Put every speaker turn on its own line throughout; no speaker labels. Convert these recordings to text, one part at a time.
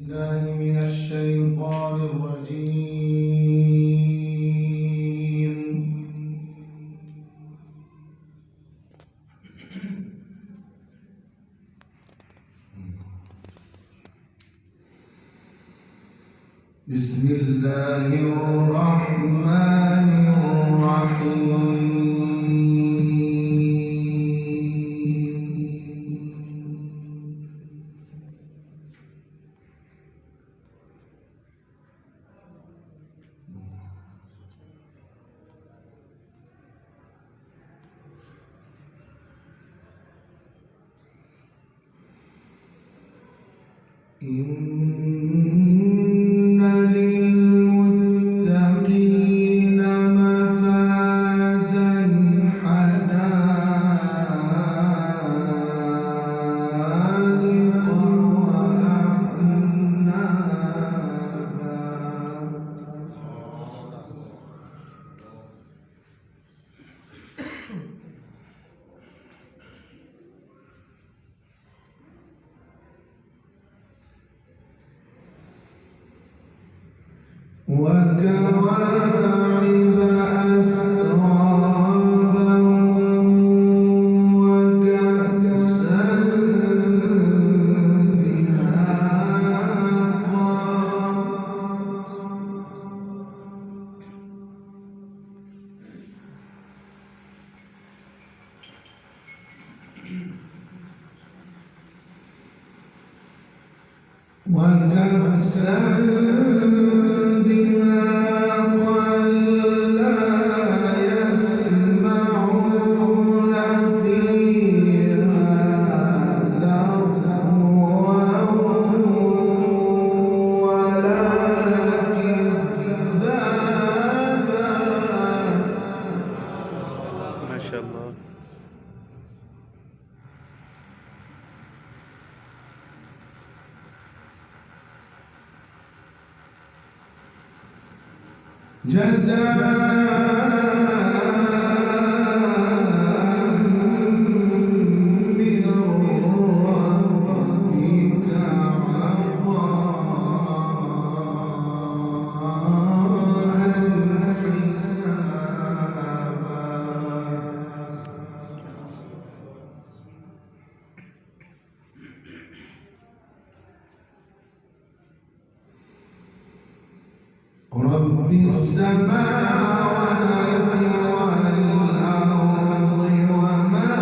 بالله من الشيطان الرجيم. بسم الله الرحمن الرحيم. إن للمتقين مفازا حدائق وأعنابا. وكواعب أترابا وكأسا دهاقا. وكأسا دهاقا لا يسمعون فيها لغوا ولا كذابا.
ما شاء الله.
جزاء من ربك عطاء حسابا. رب السماوات والأرض وما بينهما الرحمن.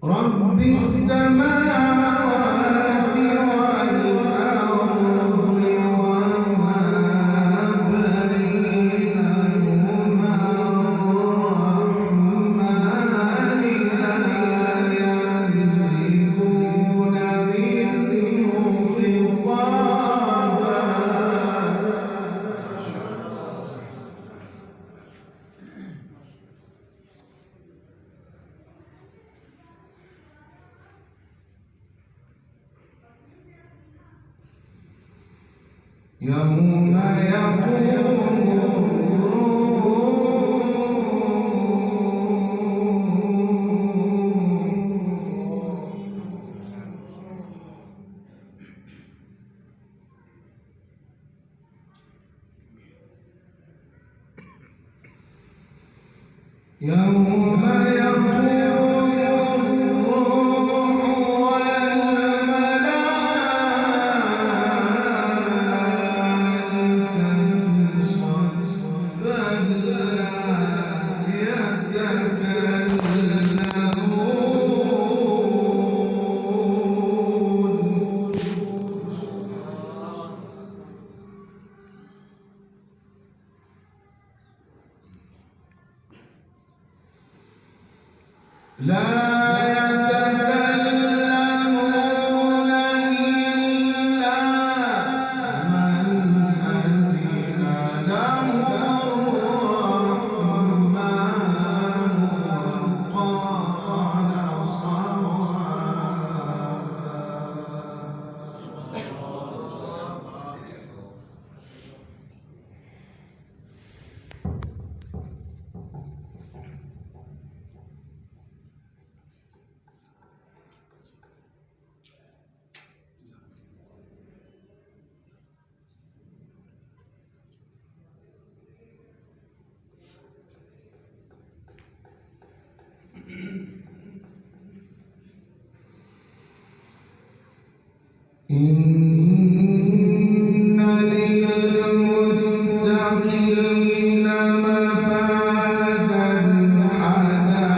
رب السماوات والأرض وما بينهما الرحمن لا يملكون منه خطابا. يوم يقوم لا يتكلمون إلا من أذن له الرحمن وقال إن للمتقين مفازا حدائق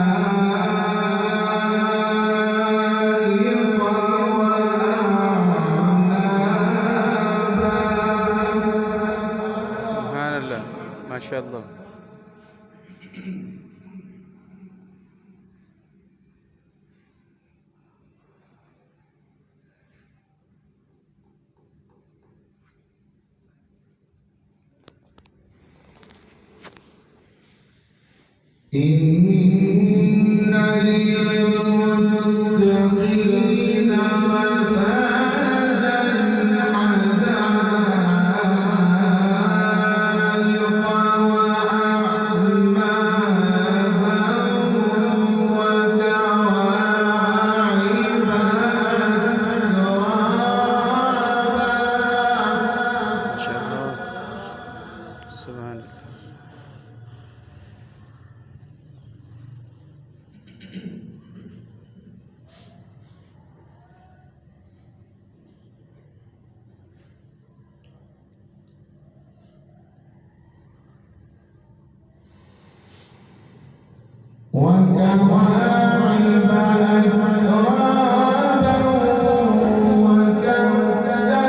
وأعنابا.
سبحان الله ما شاء الله.
إن للمتقين مفازا حدائق وأعنابا وكواعب أترابا.
ما شاء الله سبحان الله.
وكواعب أترابا وكأسا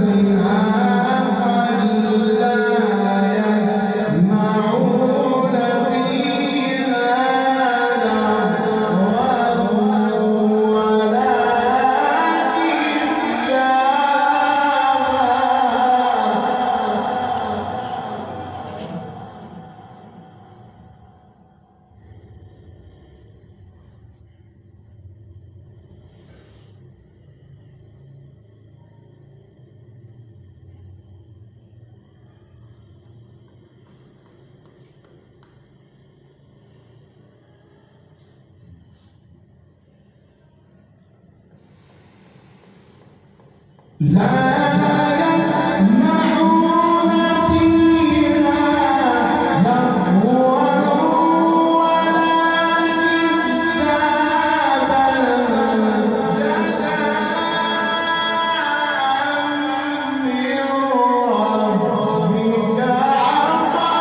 دهاقا لا يسمعون فيها لغوا ولا يسمعون فيها لغوا ولا كذابا جزاء من ربك عطاء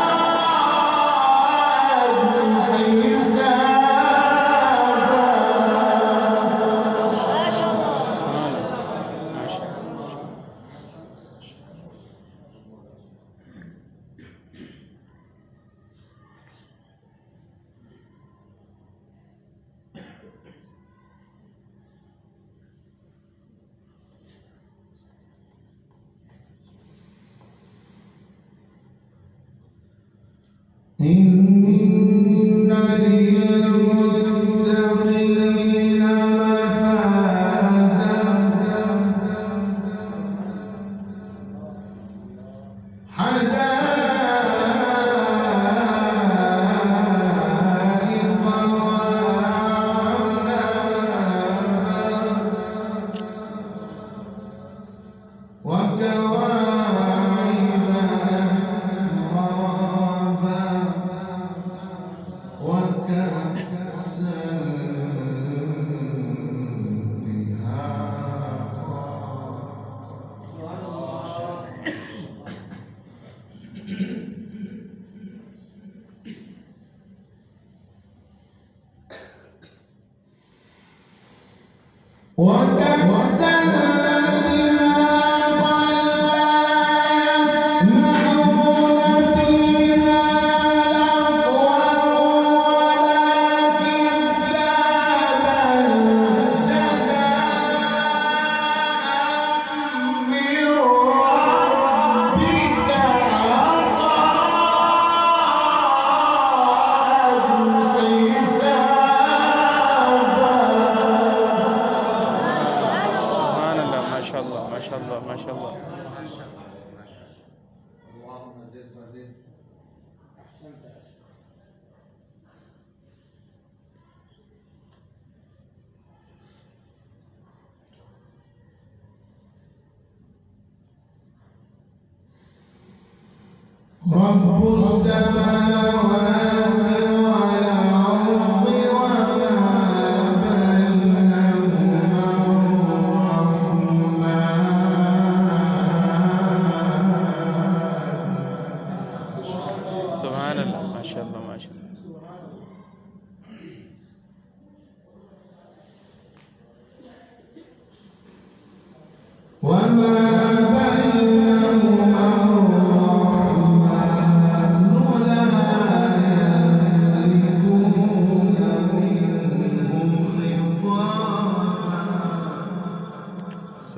إن للمتقين مفازا حدائق وأعنابا وكواعب أترابا وكأسا دهاقا وكأسا دهاقا لا يسمعون فيها لغوا ولا كذابا جزاء من ربك عطاء حسابا.
سبحان الله ما شاء الله ما شاء الله ما شاء الله.
اللهم زد وزد. احسنت.
رب السماوات والأرض وما بينهما الرحمن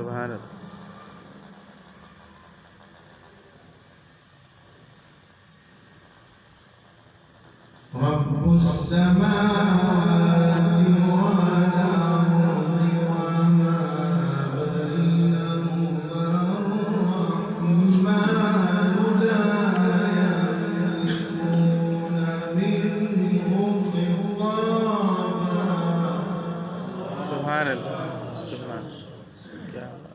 سبحان الله.
رب السماوات والأرض وما بينهما الرحمن لا يملكون منه خطابا.
سبحان الله. سبحان الله. يا الله.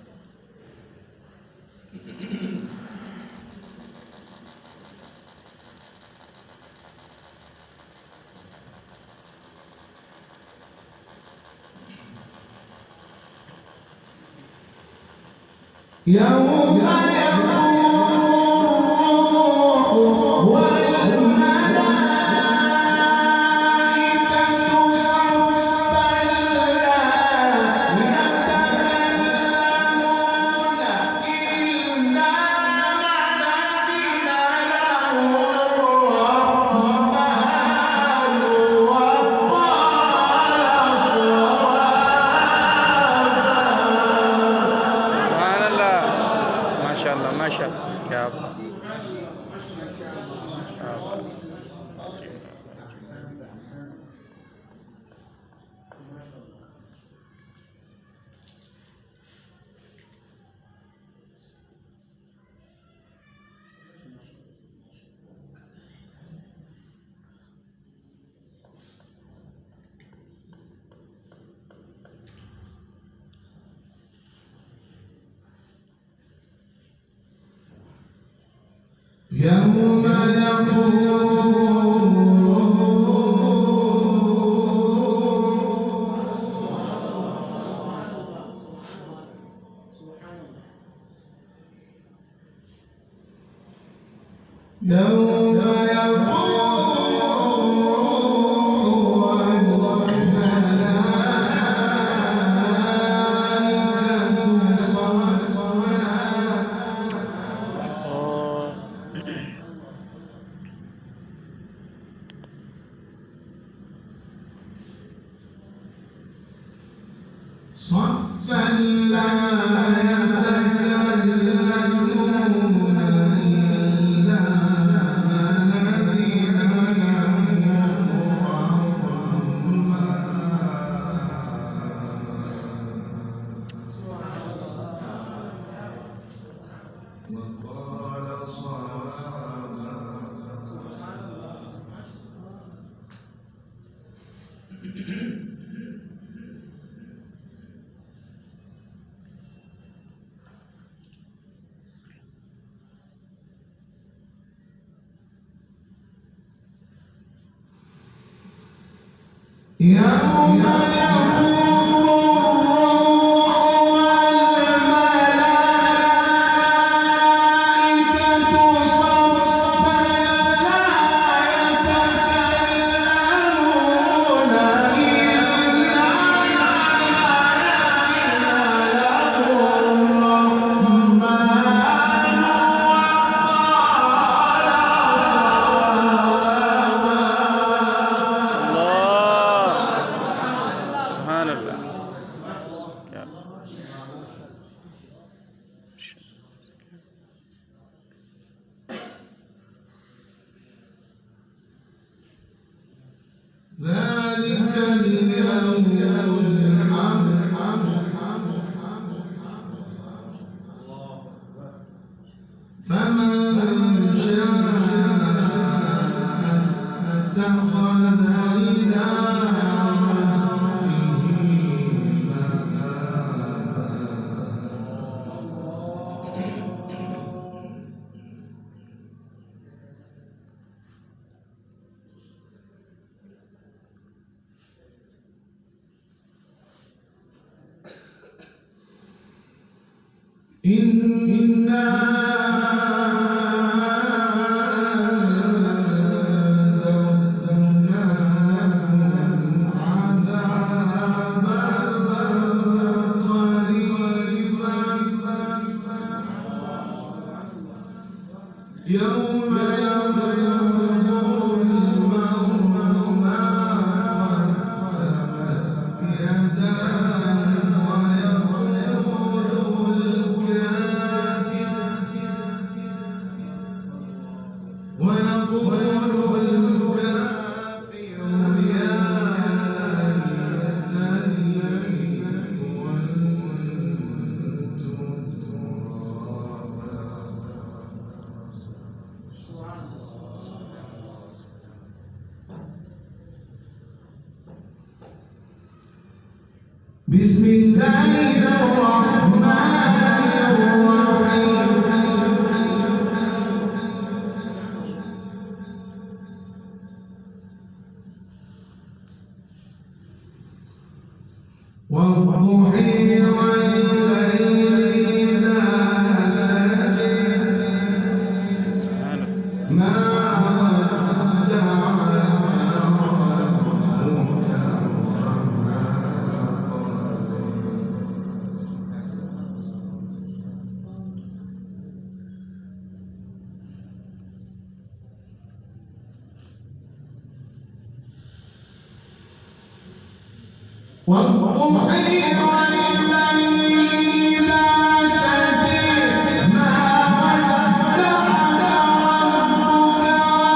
يوم يقوم الروح والملائكة صفا لا يتكلمون إلا من أذن له الرحمن وقال
سبحان الله. ما شاء الله ما شاء الله. يا الله. يا الله.
يوم والملائكة صفا صفا لا يتكلمون إلا من أذن له الرحمن وقال صوابا. يوم يقوم الروح والملائكة صفا لا يتكلمون إلا من أذن له الرحمن
سبحان الله. يا الله.
ذلك اليوم الحق فمن شاء اتخذ إلى ربه إنا أنذرناكم عذابا قريبا بسم الله الرحمن الرحيم والضحى والليل إذا سجى ما ودعك ربك وما والضحى والليل إذا سجى ما ودعك ربك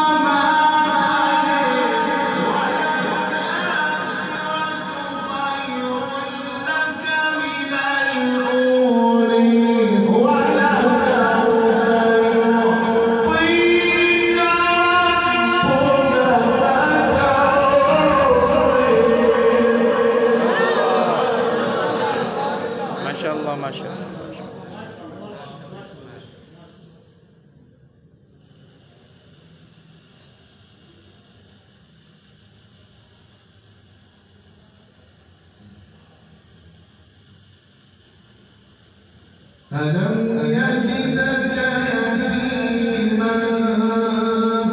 وما قلى وللآخرة خير لك من الأولى ولسوف يعطيك ربك
ما شاء الله ما شاء الله ما شاء الله.
ألم يجدك